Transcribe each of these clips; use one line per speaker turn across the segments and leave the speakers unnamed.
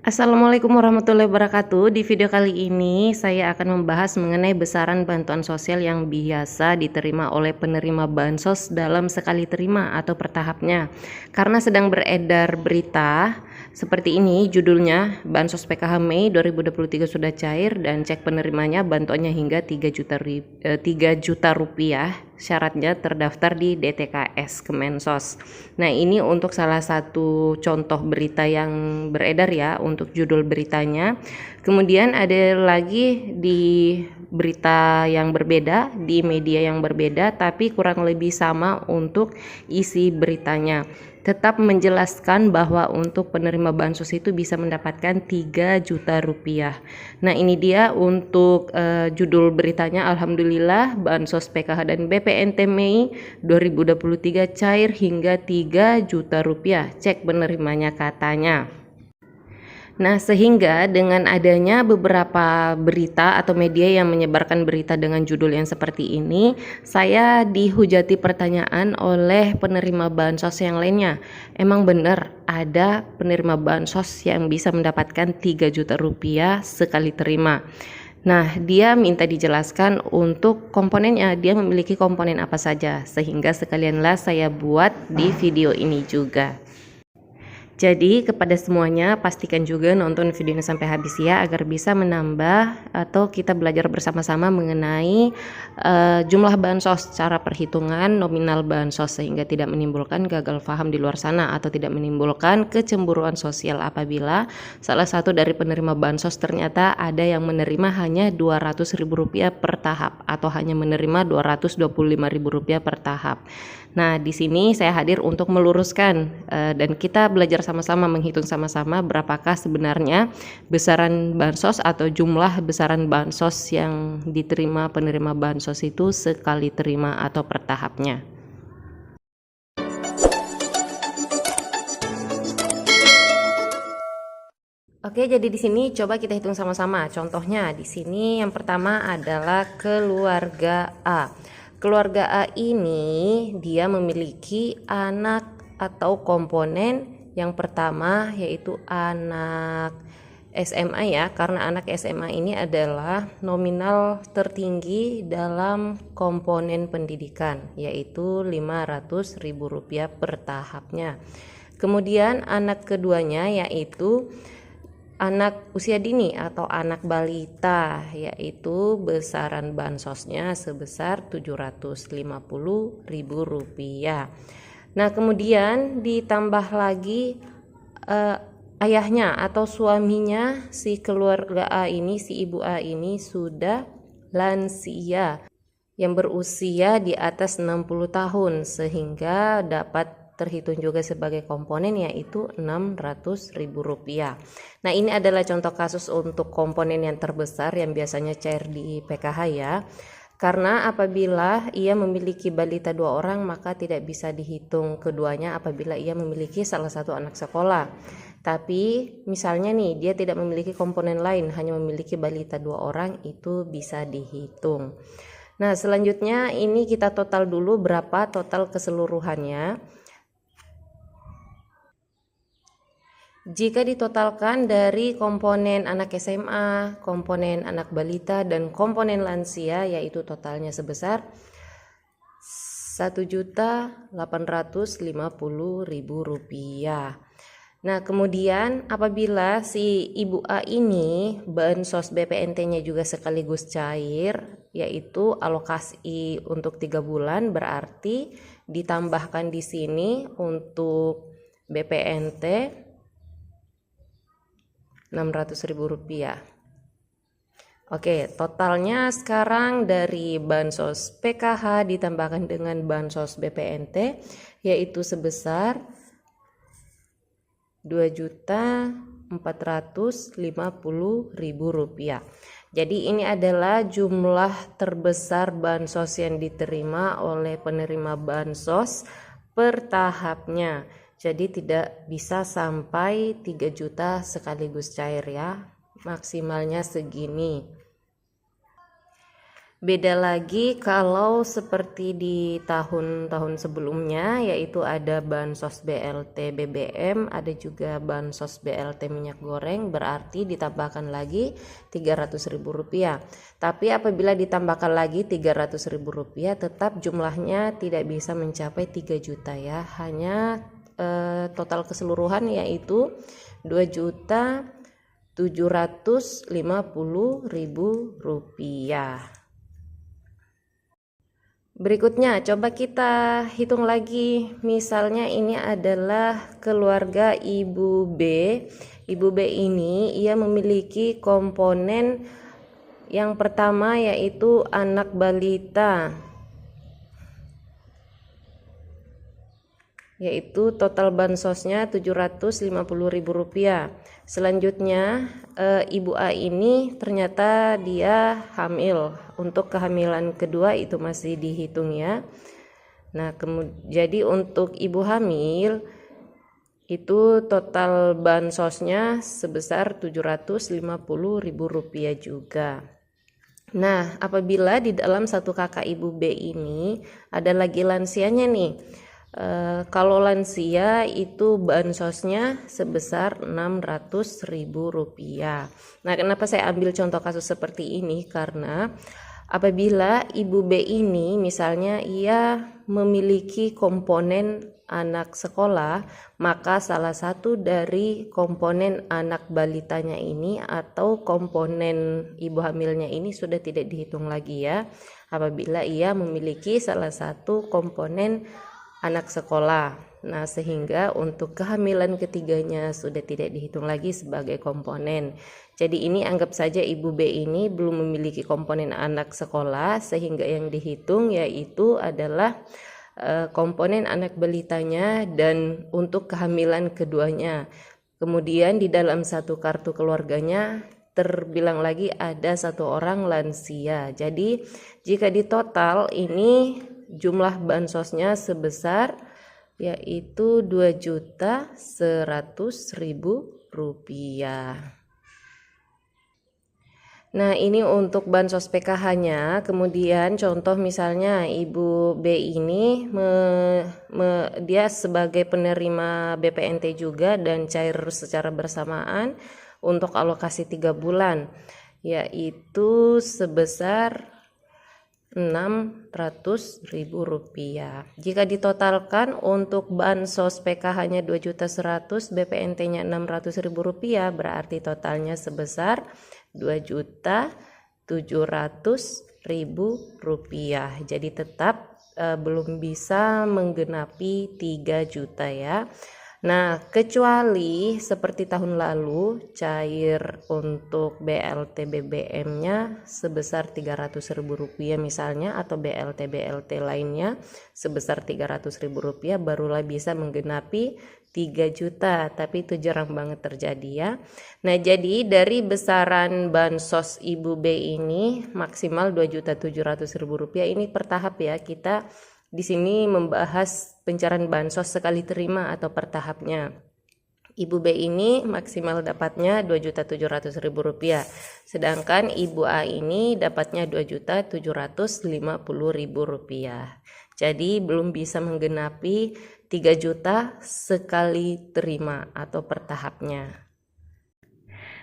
Assalamualaikum warahmatullahi wabarakatuh. Di video kali ini saya akan membahas mengenai besaran bantuan sosial yang biasa diterima oleh penerima bansos dalam sekali terima atau per tahapnya. Karena sedang beredar berita seperti ini, judulnya Bansos PKH Mei 2023 sudah cair dan cek penerimanya bantuannya hingga 3 juta rupiah. Syaratnya terdaftar di DTKS Kemensos. Nah, ini untuk salah satu contoh berita yang beredar ya, untuk judul beritanya. Kemudian ada lagi di berita yang berbeda, di media yang berbeda, tapi kurang lebih sama untuk isi beritanya. Tetap menjelaskan bahwa untuk penerima bansos itu bisa mendapatkan 3 juta rupiah. Nah, ini dia untuk judul beritanya. Alhamdulillah bansos PKH dan BPNT Mei 2023 cair hingga 3 juta rupiah. Cek penerimanya katanya. Nah, sehingga dengan adanya beberapa berita atau media yang menyebarkan berita dengan judul yang seperti ini, saya dihujati pertanyaan oleh penerima bansos yang lainnya. Emang benar ada penerima bansos yang bisa mendapatkan 3 juta rupiah sekali terima. Nah, dia minta dijelaskan untuk komponennya, dia memiliki komponen apa saja, sehingga sekalianlah saya buat di video ini juga. Jadi kepada semuanya pastikan juga nonton videonya sampai habis ya, agar bisa menambah atau kita belajar bersama-sama mengenai jumlah bansos, cara perhitungan nominal bansos, sehingga tidak menimbulkan gagal paham di luar sana atau tidak menimbulkan kecemburuan sosial apabila salah satu dari penerima bansos ternyata ada yang menerima hanya Rp200.000 per tahap atau hanya menerima Rp225.000 per tahap. Nah, di sini saya hadir untuk meluruskan dan kita belajar sama-sama, menghitung sama-sama berapakah sebenarnya besaran bansos atau jumlah besaran bansos yang diterima penerima bansos itu sekali terima atau per tahapnya. Oke, jadi di sini coba kita hitung sama-sama. Contohnya di sini yang pertama adalah keluarga A. Keluarga A ini dia memiliki anak atau komponen yang pertama yaitu anak SMA ya, karena anak SMA ini adalah nominal tertinggi dalam komponen pendidikan, yaitu Rp500.000 per tahapnya. Kemudian anak keduanya yaitu anak usia dini atau anak balita, yaitu besaran bansosnya sebesar Rp750.000. Nah, kemudian ditambah lagi ayahnya atau suaminya si keluarga A ini, si ibu A ini sudah lansia yang berusia di atas 60 tahun sehingga dapat terhitung juga sebagai komponen, yaitu Rp600.000. Nah, ini adalah contoh kasus untuk komponen yang terbesar yang biasanya cair di PKH ya. Karena apabila ia memiliki balita 2 orang, maka tidak bisa dihitung keduanya apabila ia memiliki salah satu anak sekolah. Tapi misalnya nih, dia tidak memiliki komponen lain, hanya memiliki balita 2 orang, itu bisa dihitung. Nah, selanjutnya ini kita total dulu berapa total keseluruhannya. Jika ditotalkan dari komponen anak SMA, komponen anak balita, dan komponen lansia, yaitu totalnya sebesar Rp1.850.000. Nah, kemudian apabila si ibu A ini bansos BPNT-nya juga sekaligus cair, yaitu alokasi untuk 3 bulan, berarti ditambahkan di sini untuk BPNT Rp600.000. Oke, totalnya sekarang dari bansos PKH ditambahkan dengan bansos BPNT yaitu sebesar Rp2.450.000. Jadi ini adalah jumlah terbesar bansos yang diterima oleh penerima bansos per tahapnya. Jadi tidak bisa sampai 3 juta sekaligus cair ya, maksimalnya segini. Beda lagi kalau seperti di tahun-tahun sebelumnya, yaitu ada bansos BLT BBM, ada juga bansos BLT minyak goreng, berarti ditambahkan lagi Rp300.000. Tapi apabila ditambahkan lagi Rp300.000, tetap jumlahnya tidak bisa mencapai 3 juta ya, hanya total keseluruhan yaitu Rp2.750.000. Berikutnya coba kita hitung lagi, misalnya ini adalah keluarga Ibu B. Ibu B ini ia memiliki komponen yang pertama yaitu anak balita, yaitu total bansosnya Rp750.000. Selanjutnya Ibu A ini ternyata dia hamil. Untuk kehamilan kedua itu masih dihitung ya. Nah, jadi untuk ibu hamil itu total bansosnya sebesar Rp750.000 juga. Nah, apabila di dalam satu kakak Ibu B ini ada lagi lansianya nih. Kalau lansia itu bansosnya sebesar Rp600.000. Nah, kenapa saya ambil contoh kasus seperti ini? Karena apabila Ibu B ini misalnya ia memiliki komponen anak sekolah, maka salah satu dari komponen anak balitanya ini atau komponen ibu hamilnya ini sudah tidak dihitung lagi ya, apabila ia memiliki salah satu komponen anak sekolah. Nah, sehingga untuk kehamilan ketiganya sudah tidak dihitung lagi sebagai komponen. Jadi ini anggap saja Ibu B ini belum memiliki komponen anak sekolah, sehingga yang dihitung yaitu adalah komponen anak balitanya dan untuk kehamilan keduanya. Kemudian di dalam satu kartu keluarganya terbilang lagi ada satu orang lansia. Jadi jika ditotal ini jumlah bansosnya sebesar yaitu Rp2.100.000. Nah, ini untuk bansos PKH-nya. Kemudian contoh misalnya Ibu B ini dia sebagai penerima BPNT juga dan cair secara bersamaan untuk alokasi 3 bulan yaitu sebesar Rp600.000. Jika ditotalkan untuk bansos PKH-nya 2.100.000, BPNT-nya Rp600.000, berarti totalnya sebesar Rp2.700.000. Jadi tetap belum bisa menggenapi 3 juta ya. Nah, kecuali seperti tahun lalu cair untuk BLT BBM-nya sebesar Rp300.000 misalnya, atau BLT lainnya sebesar Rp300.000, barulah bisa menggenapi 3 juta, tapi itu jarang banget terjadi ya. Nah, jadi dari besaran bansos Ibu B ini maksimal Rp2.700.000 ini per tahap ya. Kita di sini membahas pencairan bansos sekali terima atau per tahapnya. Ibu B ini maksimal dapatnya Rp2.700.000, sedangkan Ibu A ini dapatnya Rp2.750.000. Jadi belum bisa menggenapi 3 juta sekali terima atau per tahapnya.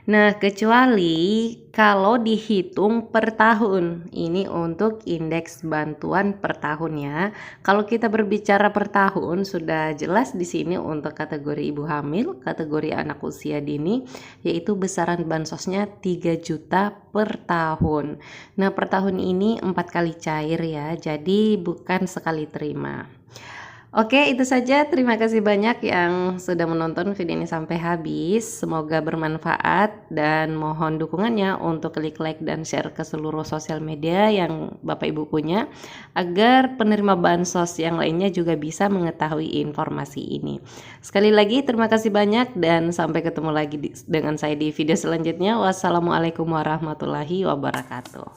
Nah, kecuali kalau dihitung per tahun, ini untuk indeks bantuan per tahunnya. Kalau kita berbicara per tahun, sudah jelas di sini untuk kategori ibu hamil, kategori anak usia dini, yaitu besaran bansosnya 3 juta per tahun. Nah, per tahun ini 4 kali cair ya, jadi bukan sekali terima. Oke, itu saja. Terima kasih banyak yang sudah menonton video ini sampai habis. Semoga bermanfaat dan mohon dukungannya untuk klik like dan share ke seluruh sosial media yang Bapak Ibu punya, agar penerima bansos yang lainnya juga bisa mengetahui informasi ini. Sekali lagi terima kasih banyak dan sampai ketemu lagi dengan saya di video selanjutnya. Wassalamualaikum warahmatullahi wabarakatuh.